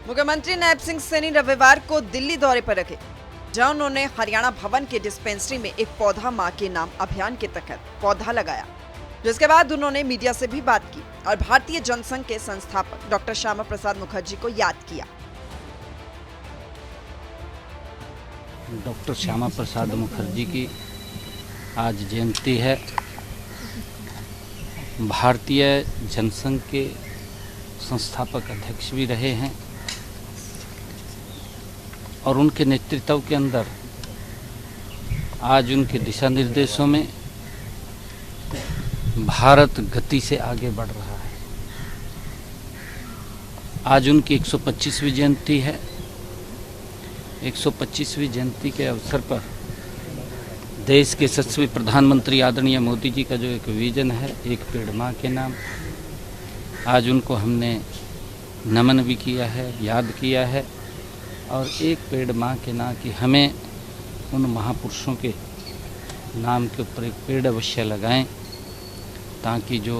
मुख्यमंत्री नैब सिंह सैनी रविवार को दिल्ली दौरे पर रखे, जहां उन्होंने हरियाणा भवन के डिस्पेंसरी में एक पौधा मां के नाम अभियान के तहत पौधा लगाया। जिसके बाद उन्होंने मीडिया से भी बात की और भारतीय जनसंघ के संस्थापक डॉक्टर श्यामा प्रसाद मुखर्जी को याद किया। डॉक्टर श्यामा प्रसाद मुखर्जी की आज जयंती है। भारतीय जनसंघ के संस्थापक अध्यक्ष भी रहे हैं और उनके नेतृत्व के अंदर आज उनके दिशा निर्देशों में भारत गति से आगे बढ़ रहा है। आज उनकी 125वीं जयंती है। 125वीं जयंती के अवसर पर देश के यशस्वी प्रधानमंत्री आदरणीय मोदी जी का जो एक विजन है, एक पेड़ मां के नाम, आज उनको हमने नमन भी किया है, याद किया है। और एक पेड़ मां के नाम कि हमें उन महापुरुषों के नाम के ऊपर एक पेड़ अवश्य लगाएं, ताकि जो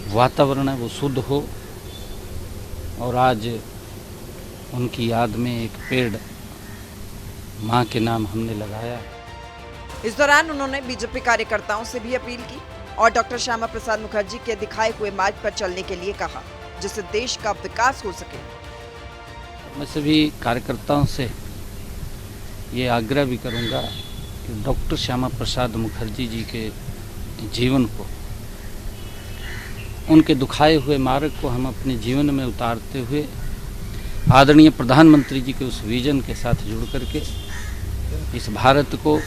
वातावरण है वो शुद्ध हो। और आज उनकी याद में एक पेड़ मां के नाम हमने लगाया। इस दौरान उन्होंने बीजेपी कार्यकर्ताओं से भी अपील की और डॉक्टर श्यामा प्रसाद मुखर्जी के दिखाए हुए मार्ग पर चलने के लिए कहा, जिससे देश का विकास हो सके। मैं सभी कार्यकर्ताओं से ये आग्रह भी करूंगा कि डॉक्टर श्यामा प्रसाद मुखर्जी जी के जीवन को, उनके दुखाए हुए मार्ग को हम अपने जीवन में उतारते हुए आदरणीय प्रधानमंत्री जी के उस विजन के साथ जुड़ करके इस भारत को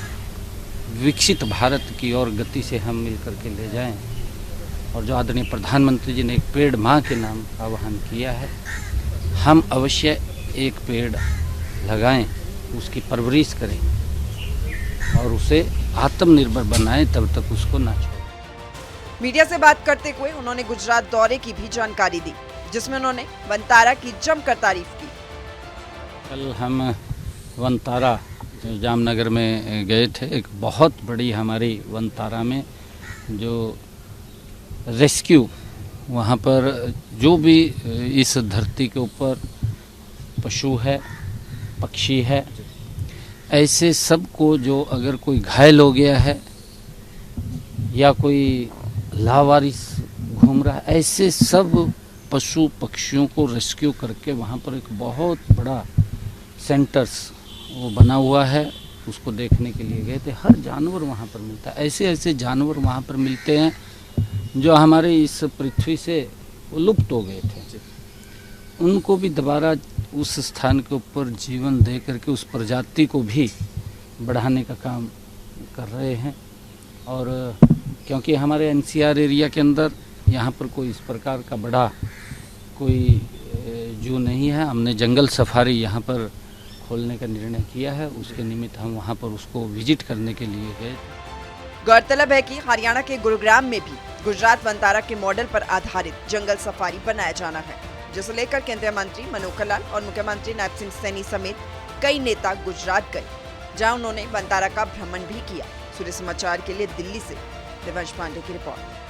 विकसित भारत की ओर गति से हम मिल करके ले जाएं। और जो आदरणीय प्रधानमंत्री जी ने एक पेड़ मां के नाम का आह्वान किया है, हम अवश्य एक पेड़ लगाएं, उसकी परवरिश करें और उसे आत्मनिर्भर बनाएं, तब तक उसको ना छोड़ें। मीडिया से बात करते हुए उन्होंने गुजरात दौरे की भी जानकारी दी, जिसमें उन्होंने वनतारा की जमकर तारीफ की। कल हम वनतारा जामनगर में गए थे। एक बहुत बड़ी हमारी वनतारा में जो रेस्क्यू, वहाँ पर जो भी इस धरती के ऊपर पशु है, पक्षी है, ऐसे सब को जो अगर कोई घायल हो गया है या कोई लावारिस घूम रहा है, ऐसे सब पशु पक्षियों को रेस्क्यू करके वहाँ पर एक बहुत बड़ा सेंटर्स वो बना हुआ है, उसको देखने के लिए गए थे। हर जानवर वहाँ पर मिलता है। ऐसे ऐसे जानवर वहाँ पर मिलते हैं जो हमारे इस पृथ्वी से वो लुप्त हो गए थे। उनको भी दोबारा उस स्थान के ऊपर जीवन दे करके उस प्रजाति को भी बढ़ाने का काम कर रहे हैं। और क्योंकि हमारे एनसीआर एरिया के अंदर यहाँ पर कोई इस प्रकार का बड़ा कोई जू नहीं है, हमने जंगल सफारी यहाँ पर खोलने का निर्णय किया है। उसके निमित्त हम वहाँ पर उसको विजिट करने के लिए गए। गौरतलब है कि हरियाणा के गुरुग्राम में भी गुजरात वनतारा के मॉडल पर आधारित जंगल सफारी बनाया जाना है, जिसे लेकर केंद्रीय मंत्री मनोहर लाल और मुख्यमंत्री नैब सिंह सैनी समेत कई नेता गुजरात गए, जहां उन्होंने वनतारा का भ्रमण भी किया। सूर्य समाचार के लिए दिल्ली से देवांश पांडे की रिपोर्ट।